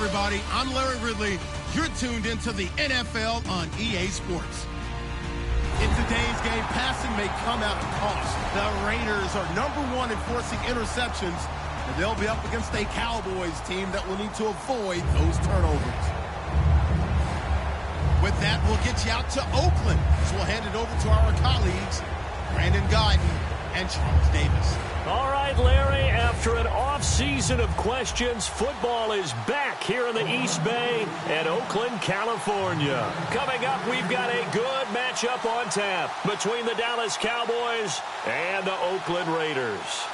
everybody. I'm Larry Ridley. You're tuned into the NFL on EA Sports. In today's game, passing may come at a cost. The Raiders are #1 in forcing interceptions, and they'll be up against a Cowboys team that will need to avoid those turnovers. With that, we'll get you out to Oakland. So we'll hand it over to our colleagues, Brandon Guyton and Charles Davis. All right, Larry, after an off-season of questions, football is back here in the East Bay at Oakland, California. Coming up, we've got a good matchup on tap between the Dallas Cowboys and the Oakland Raiders.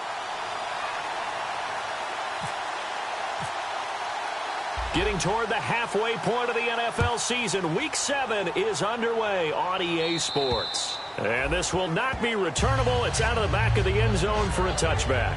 Getting toward the halfway point of the NFL season, Week 7 is underway on EA Sports. And this will not be returnable. It's out of the back of the end zone for a touchback.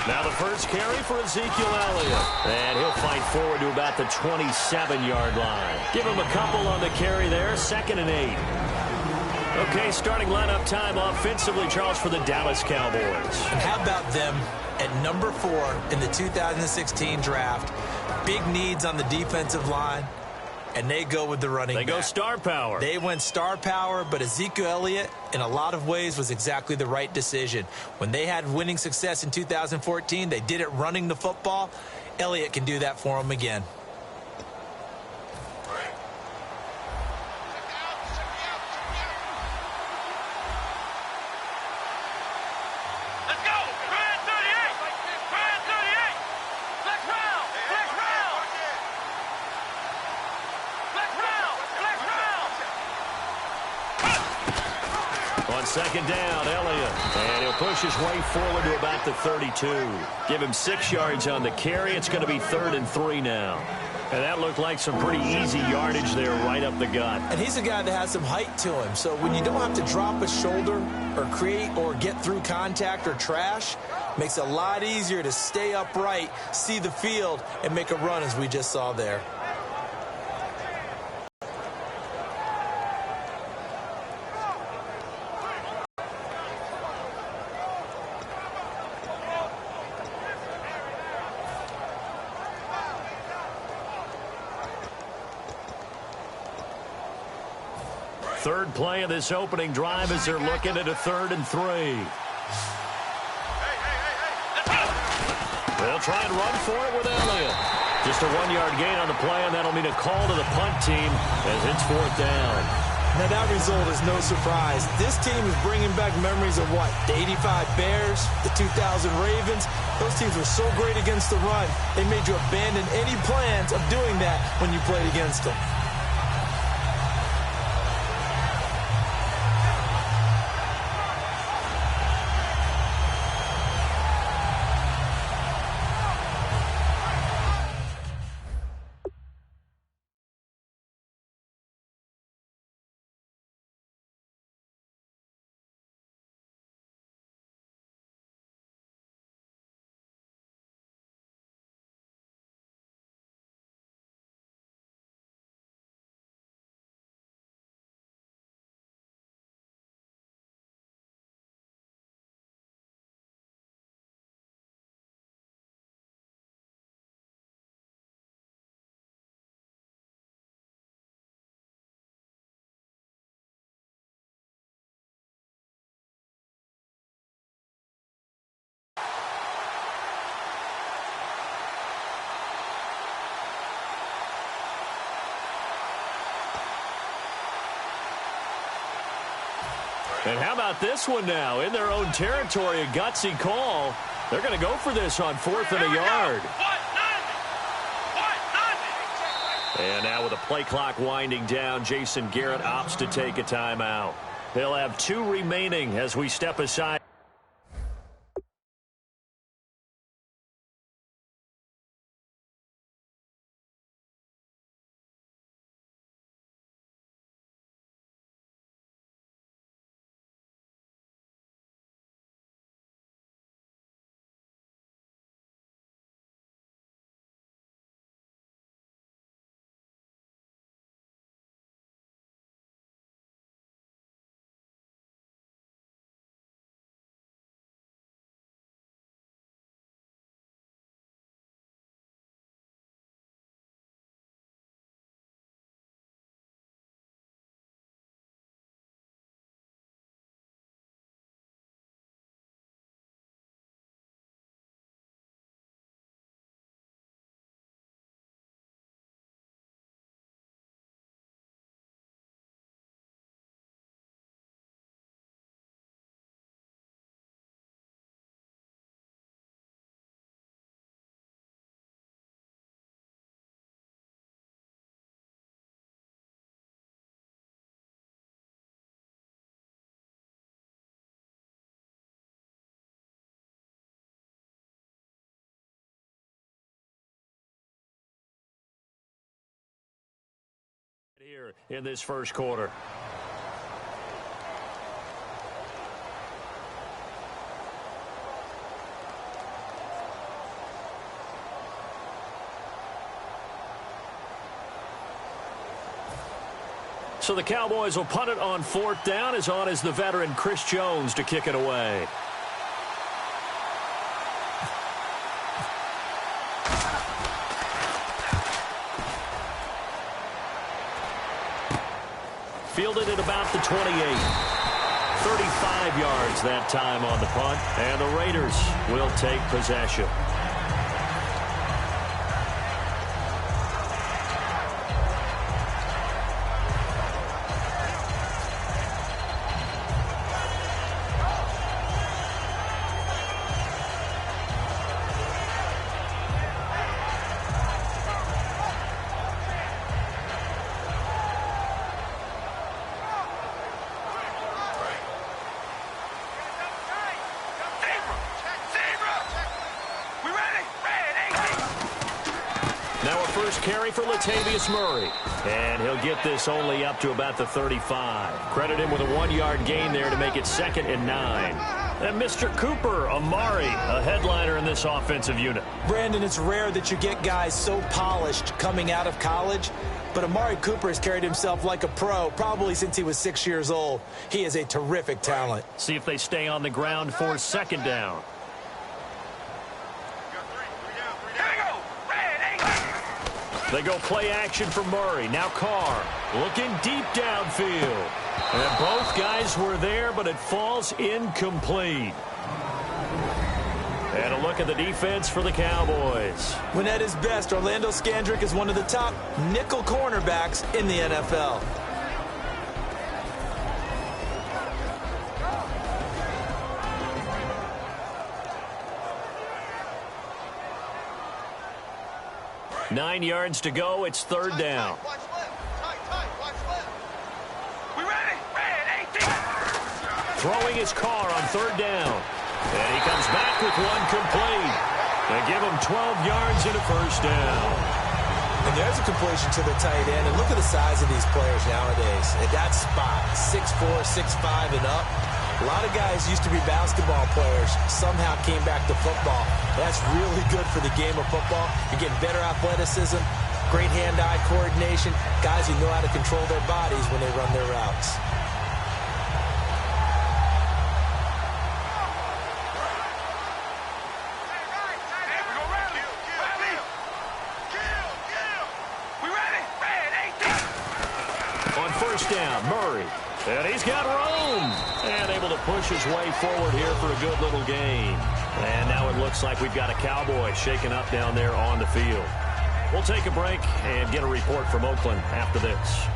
Now the first carry for Ezekiel Elliott. And he'll fight forward to about the 27-yard line. Give him a couple on the carry there. 2nd and 8. Okay, starting lineup time offensively, Charles, for the Dallas Cowboys. And how about them at number 4 in the 2016 draft? Big needs on the defensive line. And they go with the running back. They go star power. They went star power, but Ezekiel Elliott, in a lot of ways, was exactly the right decision. When they had winning success in 2014, they did it running the football. Elliott can do that for them again. Second down, Elliott. And he'll push his way forward to about the 32. Give him 6 yards on the carry. It's going to be 3rd and 3 now. And that looked like some pretty easy yardage there right up the gut. And he's a guy that has some height to him. So when you don't have to drop a shoulder or create or get through contact or trash, makes it a lot easier to stay upright, see the field, and make a run as we just saw there. Third play of this opening drive as they're looking at a 3rd and 3. They'll try and run for it with Elliott. Just a 1-yard gain on the play, and that'll mean a call to the punt team as it's 4th down. Now, that result is no surprise. This team is bringing back memories of what? The 85 Bears, the 2000 Ravens. Those teams were so great against the run, they made you abandon any plans of doing that when you played against them. And how about this one now? In their own territory, a gutsy call. They're going to go for this on 4th and a yard. And now with the play clock winding down, Jason Garrett opts to take a timeout. He'll have 2 remaining as we step aside. Here in this first quarter. So the Cowboys will punt it on 4th down. As on is the veteran Chris Jones to kick it away. Fielded at about the 28. 35 yards that time on the punt. And the Raiders will take possession. Carry for Latavius Murray. And he'll get this only up to about the 35. Credit him with a 1-yard gain there to make it 2nd and 9. And Mr. Cooper Amari, a headliner in this offensive unit. Brandon, it's rare that you get guys so polished coming out of college, but Amari Cooper has carried himself like a pro probably since he was 6 years old. He is a terrific talent. See if they stay on the ground for 2nd down. They go play action for Murray. Now Carr looking deep downfield. And both guys were there, but it falls incomplete. And a look at the defense for the Cowboys. When at his best, Orlando Scandrick is one of the top nickel cornerbacks in the NFL. Nine yards to go. It's 3rd down. Throwing his Carr on 3rd down. And he comes back with one complete. They give him 12 yards and a 1st down. And there's a completion to the tight end. And look at the size of these players nowadays. At that spot, 6'4", 6'5", and up. A lot of guys used to be basketball players, somehow came back to football. That's really good for the game of football. You're getting better athleticism, great hand-eye coordination, guys who know how to control their bodies when they run their routes. On 1st down, Murray. And he's got room. And able to push his way forward here for a good little gain. And now it looks like we've got a Cowboy shaken up down there on the field. We'll take a break and get a report from Oakland after this.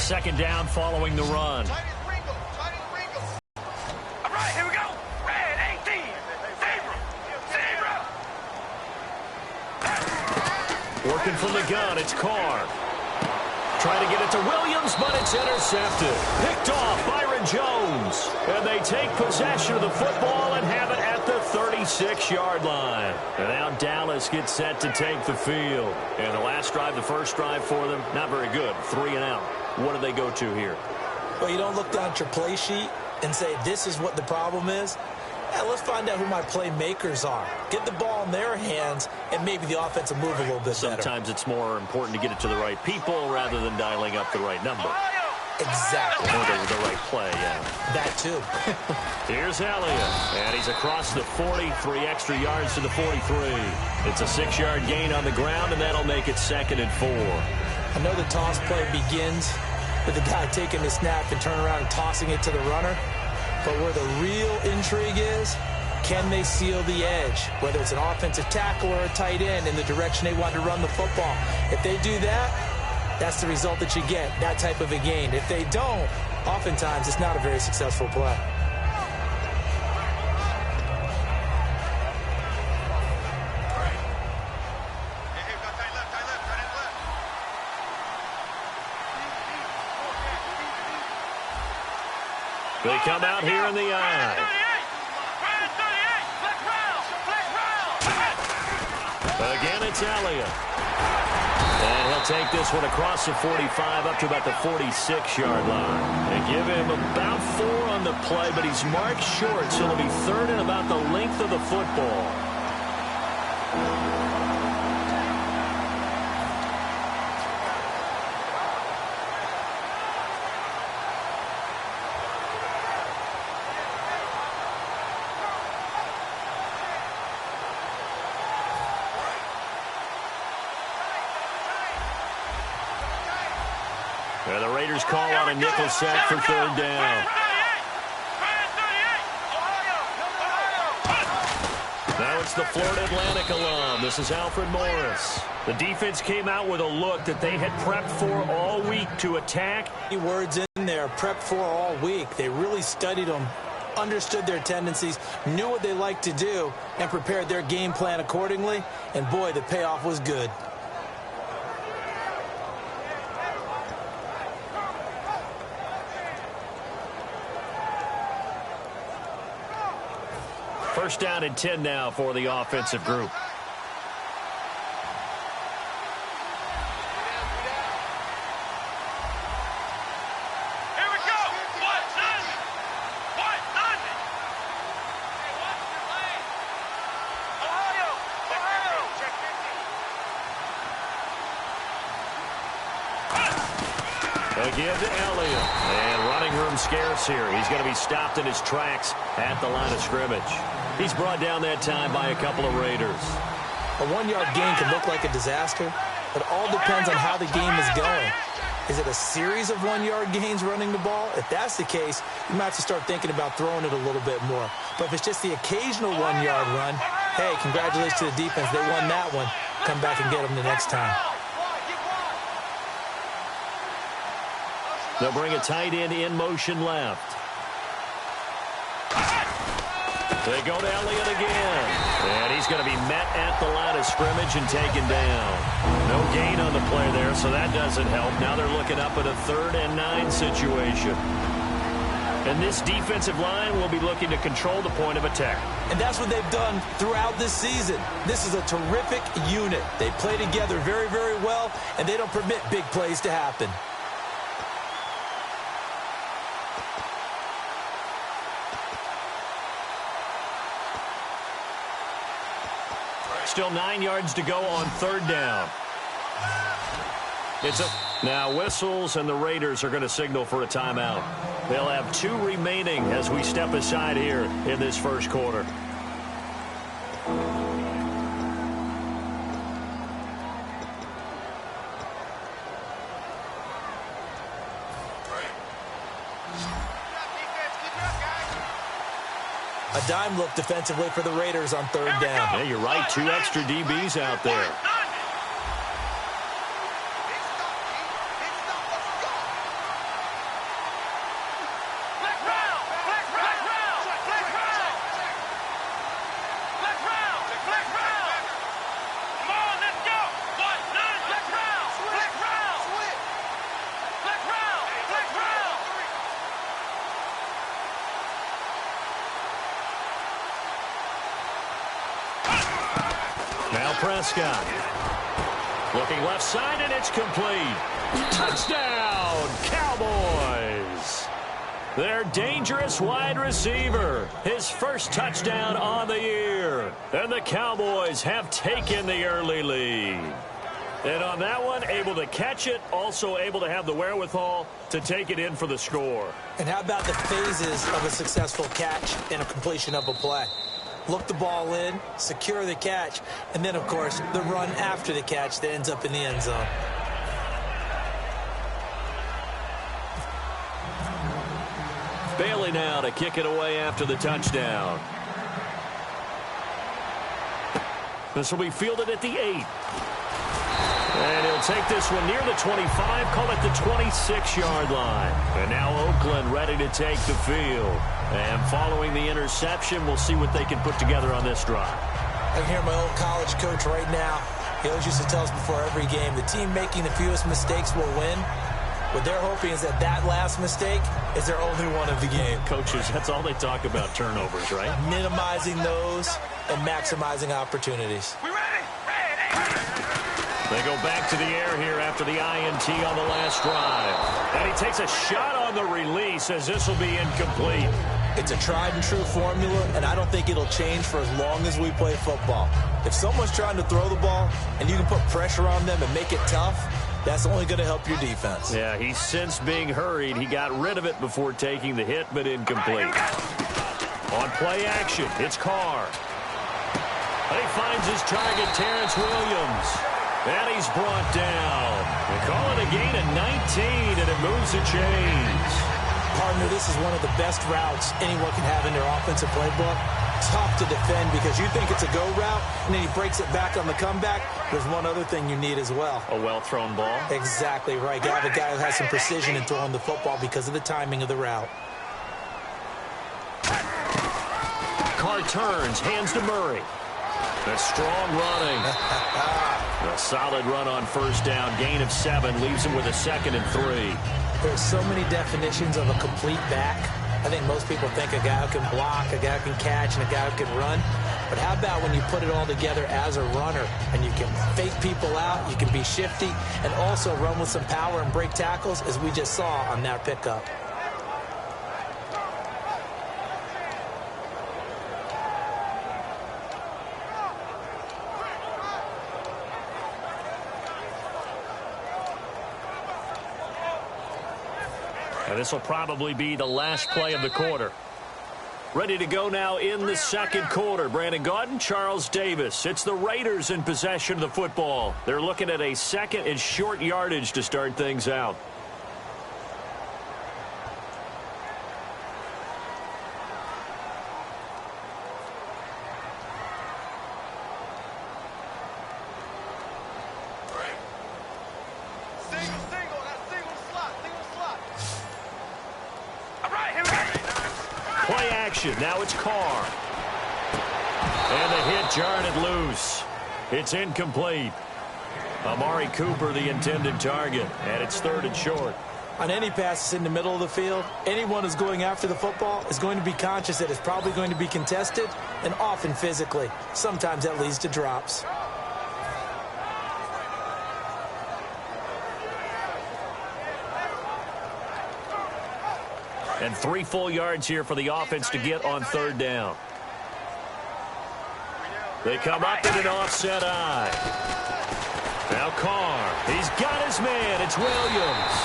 second down following the run. All right, here we go. Red 18. Zebra. Working from the gun, it's Carr. Trying to get it to Williams, but it's intercepted. Picked off Byron Jones. And they take possession of the football and have it at the 36-yard line. And now Dallas gets set to take the field. And the last drive, the first drive for them, not very good. 3 and out. What do they go to here? Well, you don't look down at your play sheet and say, this is what the problem is. Yeah, let's find out who my playmakers are. Get the ball in their hands, and maybe the offense will move a little bit better. Sometimes it's more important to get it to the right people rather than dialing up the right number. Exactly. Or the right play, yeah. That too. Here's Elliott, and he's across the 40, 3 extra yards to the 43. It's a 6-yard gain on the ground, and that'll make it 2nd and 4. I know the toss play begins with the guy taking the snap and turning around and tossing it to the runner. But where the real intrigue is, can they seal the edge? Whether it's an offensive tackle or a tight end in the direction they want to run the football. If they do that, that's the result that you get, that type of a gain. If they don't, oftentimes it's not a very successful play. They come out here in the eye. Again, it's Elliott. And he'll take this one across the 45 up to about the 46-yard line. They give him about 4 on the play, but he's marked short, so it'll be 3rd and about the length of the football. And the Raiders call on a nickel sack for 3rd down. Now it's the Florida Atlantic alum. This is Alfred Morris. The defense came out with a look that they had prepped for all week to attack. Words in there, prepped for all week. They really studied them, understood their tendencies, knew what they liked to do, and prepared their game plan accordingly. And boy, the payoff was good. First down and 10 now for the offensive group. Here we go. What's on it? Ohio. Check 50. Again to Elliott. And running room scarce here. He's going to be stopped in his tracks at the line of scrimmage. He's brought down that time by a couple of Raiders. A 1-yard gain can look like a disaster, but all depends on how the game is going. Is it a series of 1-yard gains running the ball? If that's the case, you might have to start thinking about throwing it a little bit more. But if it's just the occasional 1-yard run, hey, congratulations to the defense. They won that one. Come back and get them the next time. They'll bring a tight end in motion left. They go to Elliott again. And he's going to be met at the line of scrimmage and taken down. No gain on the play there, so that doesn't help. Now they're looking up at a 3rd and 9 situation. And this defensive line will be looking to control the point of attack. And that's what they've done throughout this season. This is a terrific unit. They play together very, very well, and they don't permit big plays to happen. Still 9 yards to go on 3rd down. Now whistles, and the Raiders are going to signal for a timeout. They'll have 2 remaining as we step aside here in this first quarter. A dime look defensively for the Raiders on 3rd down. Yeah, you're right. 2 extra DBs out there. Prescott. Looking left side, and it's complete. Touchdown, Cowboys. Their dangerous wide receiver. His first touchdown on the year. And the Cowboys have taken the early lead. And on that one, able to catch it, also able to have the wherewithal to take it in for the score. And how about the phases of a successful catch and a completion of a play? Look the ball in, secure the catch, and then, of course, the run after the catch that ends up in the end zone. Bailey now to kick it away after the touchdown. This will be fielded at the 8. And he'll take this one near the 25, call it the 26-yard line. And now Oakland ready to take the field. And following the interception, we'll see what they can put together on this drive. I can hear my old college coach right now. He always used to tell us before every game, the team making the fewest mistakes will win. What they're hoping is that that last mistake is their only one of the game. Coaches, that's all they talk about, turnovers, right? Minimizing those and maximizing opportunities. We ready? Ready! They go back to the air here after the INT on the last drive. And he takes a shot on the release as this will be incomplete. It's a tried-and-true formula, and I don't think it'll change for as long as we play football. If someone's trying to throw the ball and you can put pressure on them and make it tough, that's only going to help your defense. Yeah, he's since being hurried. He got rid of it before taking the hit, but incomplete. On play action, it's Carr. And he finds his target, Terrence Williams. And he's brought down. They call it a gain of 19, and it moves the chains. Partner, this is one of the best routes anyone can have in their offensive playbook. Tough to defend because you think it's a go route, and then he breaks it back on the comeback. There's one other thing you need as well. A well-thrown ball? Exactly right. You have a guy who has some precision in throwing the football because of the timing of the route. Carr turns, hands to Murray. That's strong running. A solid run on first down. Gain of 7 leaves him with a 2nd and 3. There's so many definitions of a complete back. I think most people think a guy who can block, a guy who can catch, and a guy who can run. But how about when you put it all together as a runner and you can fake people out, you can be shifty, and also run with some power and break tackles, as we just saw on that pickup. And this will probably be the last play of the quarter. Ready to go now in the second quarter. Brandon Gaudin, Charles Davis. It's the Raiders in possession of the football. They're looking at a 2nd and short yardage to start things out. Now it's Carr. And the hit jarred it loose. It's incomplete. Amari Cooper, the intended target, and it's 3rd and short. On any passes in the middle of the field, anyone who's going after the football is going to be conscious that it's probably going to be contested, and often physically. Sometimes that leads to drops. And 3 full yards here for the offense to get on 3rd down. They come up in an offset eye. Now Carr. He's got his man. It's Williams.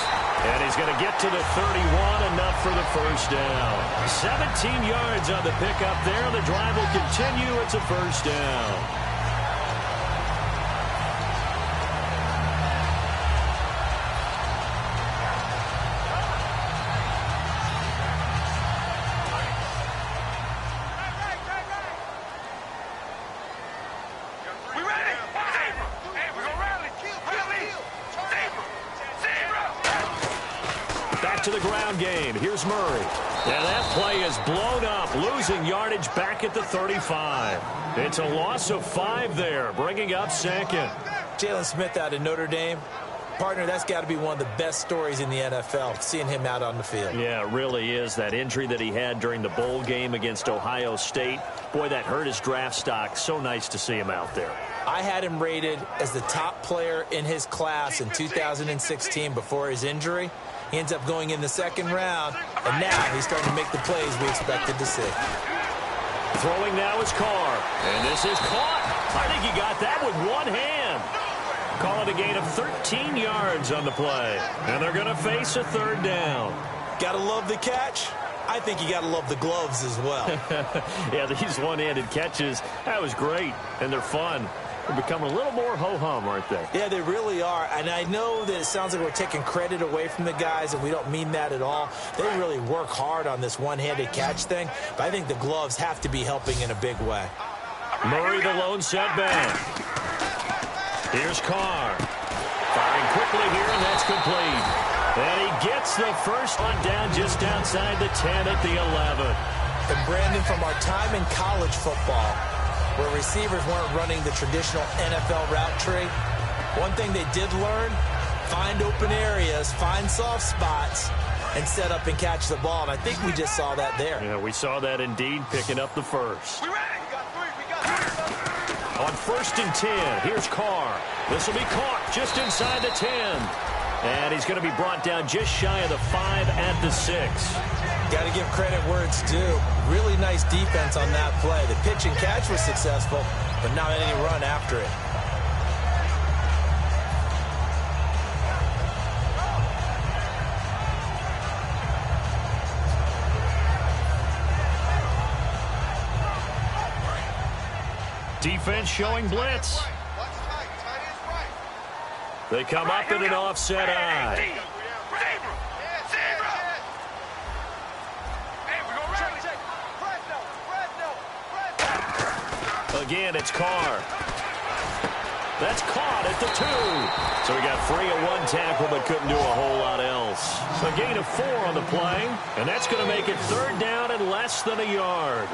And he's going to get to the 31, enough for the first down. 17 yards on the pickup there. The drive will continue. It's a first down. To the ground game. Here's Murray. And that play is blown up, losing yardage back at the 35. It's a loss of 5 there, bringing up 2nd. Jalen Smith out of Notre Dame. Partner, that's got to be one of the best stories in the NFL, seeing him out on the field. Yeah, it really is. That injury that he had during the bowl game against Ohio State, boy, that hurt his draft stock. So nice to see him out there. I had him rated as the top player in his class in 2016 before his injury. He ends up going in the second round, and now he's starting to make the plays we expected to see. Throwing now is Carr, and this is caught. I think he got that with one hand. Call it a gain of 13 yards on the play, and they're going to face a third down. Gotta love the catch. I think you gotta love the gloves as well. Yeah, these one-handed catches, that was great, and they're fun. They're becoming a little more ho-hum, aren't they? Yeah, they really are. And I know that it sounds like we're taking credit away from the guys, and we don't mean that at all. They really work hard on this one-handed catch thing, but I think the gloves have to be helping in a big way. Murray, the lone setback. Here's Carr. Firing quickly here, and that's complete. And he gets the first one down just outside the 10 at the 11. And Brandon, from our time in college football, where receivers weren't running the traditional NFL route tree, one thing they did learn, find open areas, find soft spots, and set up and catch the ball. And I think we just saw that there. Yeah, we saw that indeed, picking up the first. On 1st and 10, here's Carr. This will be caught just inside the 10. And he's going to be brought down just shy of the 5 at the 6. Got to give credit where it's due. Really nice defense on that play. The pitch and catch was successful, but not any run after it. Defense showing blitz. They come up in an offset eye. Again, it's Carr. That's caught at the 2. So we got free at one tackle, but couldn't do a whole lot else. So a gain of 4 on the play, and that's going to make it third down and less than a yard.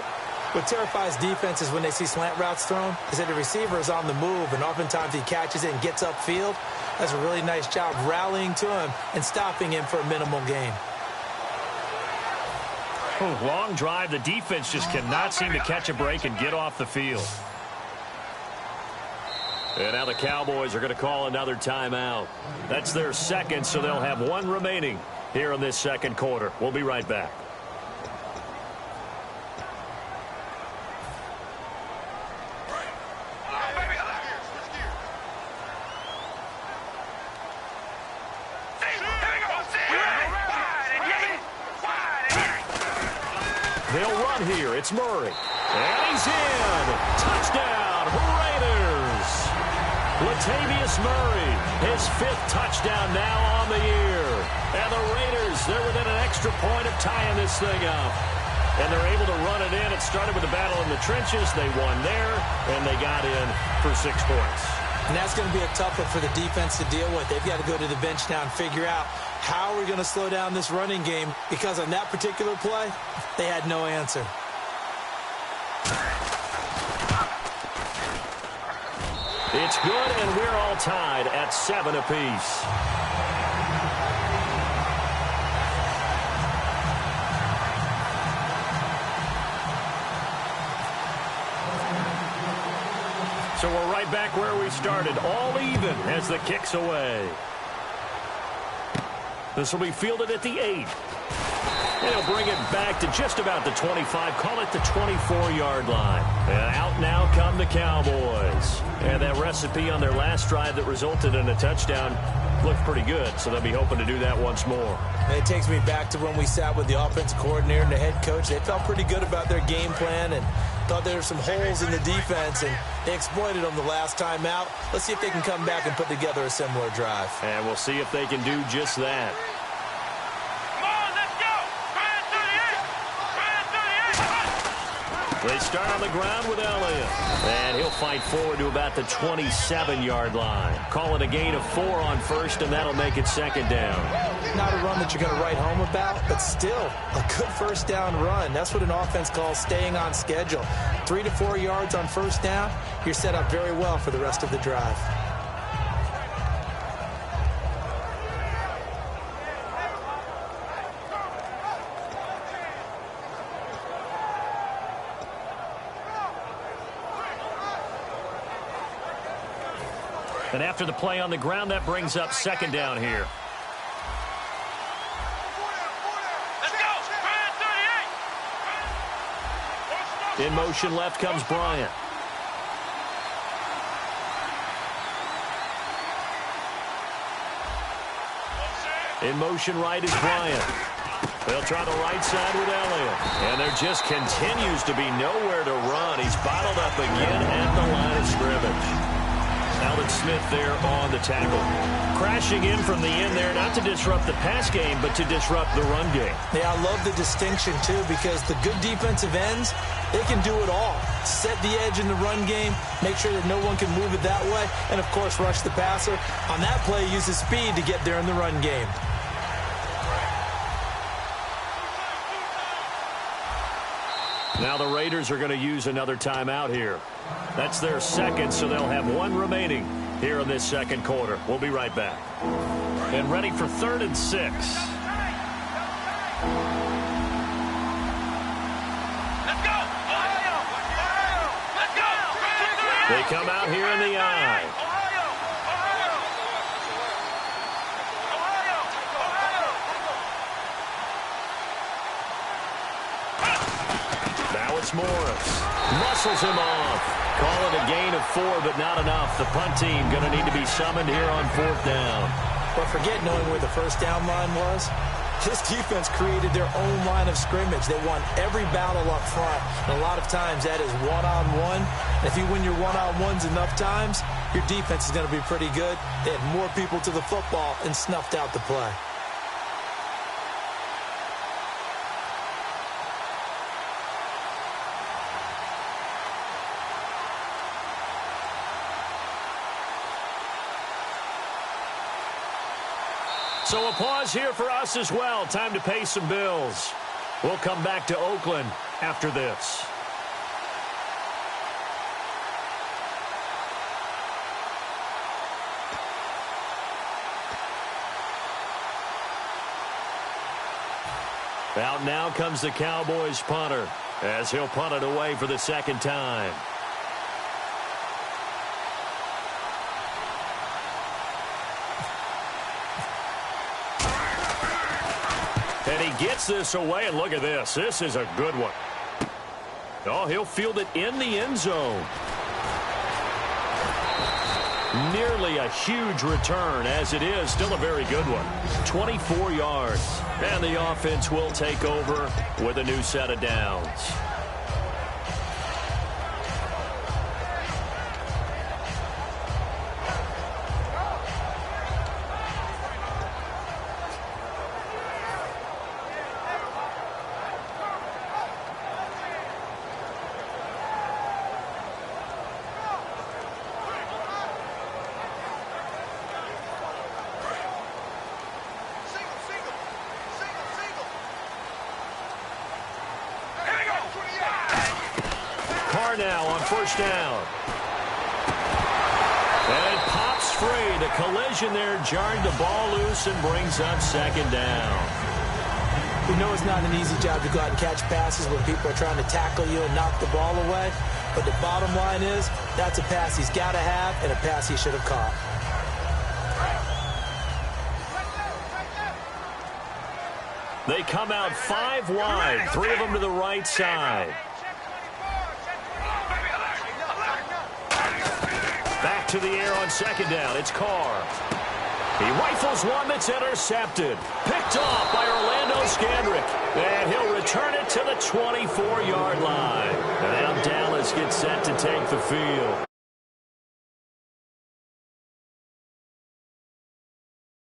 What terrifies defenses when they see slant routes thrown is that the receiver is on the move, and oftentimes he catches it and gets upfield. Does a really nice job rallying to him and stopping him for a minimal gain. Long drive. The defense just cannot seem to catch a break and get off the field. And now the Cowboys are going to call another timeout. That's their second, so they'll have one remaining here in this second quarter. We'll be right back. They'll run here. It's Murray. And he's in. Touchdown, Raiders. Latavius Murray, his 5th touchdown now on the year. And the Raiders, they're within an extra point of tying this thing up. And they're able to run it in. It started with the battle in the trenches. They won there, and they got in for 6 points. And that's going to be a tough one for the defense to deal with. They've got to go to the bench now and figure out how we're going to slow down this running game, because on that particular play, they had no answer. It's good, and we're all tied at 7 apiece. So we're right back where we started, all even as the kick's away. This will be fielded at the 8. And he'll bring it back to just about the 25, call it the 24-yard line. And out now come the Cowboys. And that recipe on their last drive that resulted in a touchdown looked pretty good, so they'll be hoping to do that once more. And it takes me back to when we sat with the offensive coordinator and the head coach. They felt pretty good about their game plan and thought there were some holes in the defense, and they exploited them the last time out. Let's see if they can come back and put together a similar drive. And we'll see if they can do just that. They start on the ground with Elliott. And he'll fight forward to about the 27-yard line. Call it a gain of 4 on first, and that'll make it second down. Not a run that you're going to write home about, but still a good first down run. That's what an offense calls staying on schedule. 3 to 4 yards on first down, you're set up very well for the rest of the drive. And after the play on the ground, that brings up second down here. Let's go. 38. In motion left comes Bryant. In motion right is Bryant. They'll try the right side with Elliott. And there just continues to be nowhere to run. He's bottled up again at the line of scrimmage. Alden Smith there on the tackle. Crashing in from the end there, not to disrupt the pass game, but to disrupt the run game. Yeah, I love the distinction, too, because the good defensive ends, they can do it all. Set the edge in the run game, make sure that no one can move it that way, and, of course, rush the passer. On that play, use his speed to get there in the run game. Now the Raiders are going to use another timeout here. That's their second, so they'll have one remaining here in this second quarter. We'll be right back. And ready for 3rd and 6. Let's go. Let's go. They come out here in the eye. Now it's Morris. Muscles him off. Call it a gain of 4, but not enough. The punt team going to need to be summoned here on 4th down. But forget knowing where the first down line was. This defense created their own line of scrimmage. They won every battle up front. And a lot of times that is one-on-one. If you win your one-on-ones enough times, your defense is going to be pretty good. They had more people to the football and snuffed out the play. So a pause here for us as well. Time to pay some bills. We'll come back to Oakland after this. Out now comes the Cowboys punter as he'll punt it away for the second time. And he gets this away, and look at this. This is a good one. Oh, he'll field it in the end zone. Nearly a huge return, as it is still a very good one. 24 yards. And the offense will take over with a new set of downs. Now on first down. And it pops free. The collision there jarred the ball loose and brings up second down. We know it's not an easy job to go out and catch passes when people are trying to tackle you and knock the ball away. But the bottom line is that's a pass he's got to have and a pass he should have caught. They come out 5 wide. 3 of them to the right side. Back to the air on second down. It's Carr. He rifles one that's intercepted. Picked off by Orlando Scandrick. And he'll return it to the 24-yard line. And now Dallas gets set to take the field.